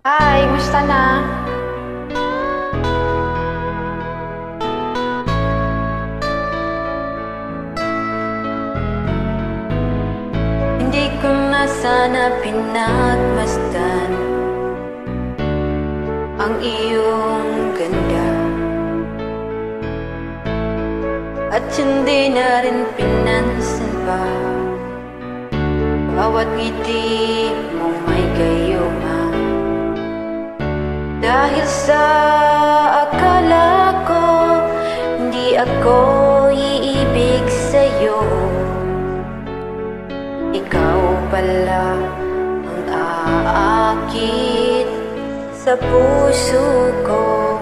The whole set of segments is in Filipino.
Hi, musta na? Hindi ko na sana pinagmasdan ang iyong ganda, at hindi na rin pinansin pa bawat ngiti mo may gayuma. Dahil sa akala ko hindi ako iibig sa'yo, ikaw pala ang aakit sa puso ko.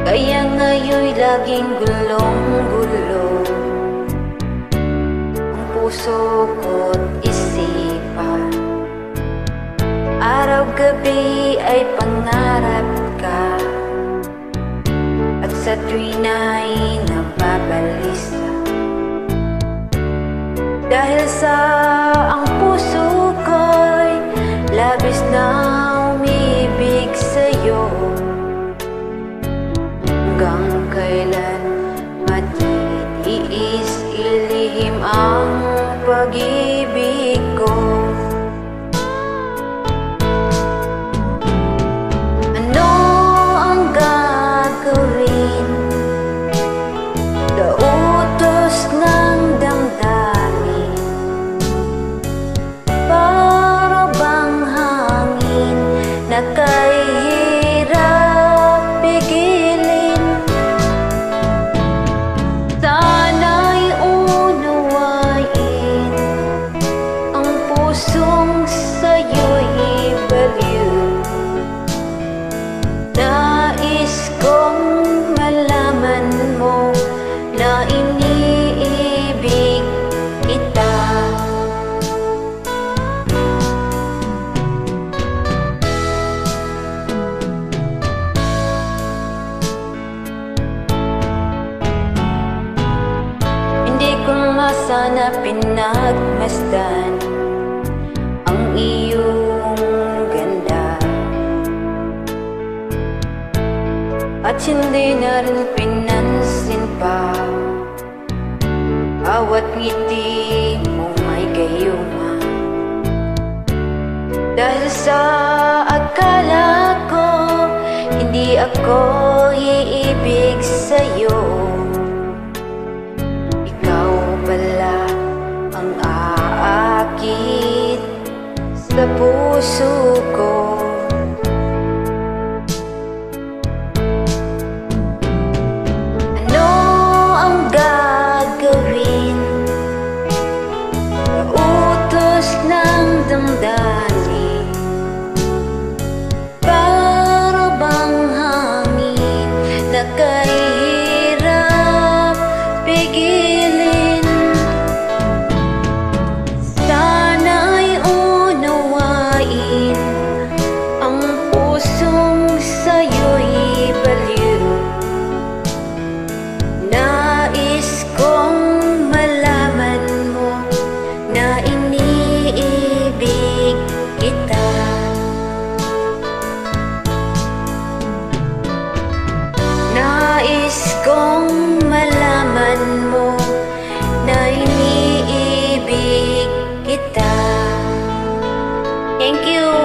Kaya ngayon'y laging gulong-gulo ang puso ko't isipan. Araw-gabi ay pangarap ka, at sa tuwin ay nababalisa. Dahil sa ang puso ko'y labis na umibig sa'yo, hanggang kailan matitiis ilihim ang pag-ibig ko. Ano ang gagawin? Dautos ng damdamin, para bang hangin na kahirap pigilin. Sana'y unawain ang pusong sa'yo'y baliw. Nais kong malaman mo na iniibig kita. Hindi ko nga sana pinagmasdan ang iyong ganda, at hindi na rin pinansin pa bawat ngiti mo may gayuma. Dahil sa akala ko hindi ako iibig sa'yo, ikaw pala ang aakit sa puso ko. Ano ang gagawin? Utos ng damdamin, para bang hangin na kahirap pigilin. Sana'y unawain ang pusong sa'yo'y baliw. Nais kong malaman mo na iniibig kita. Nais kong malaman mo na iniibig kita. Thank you.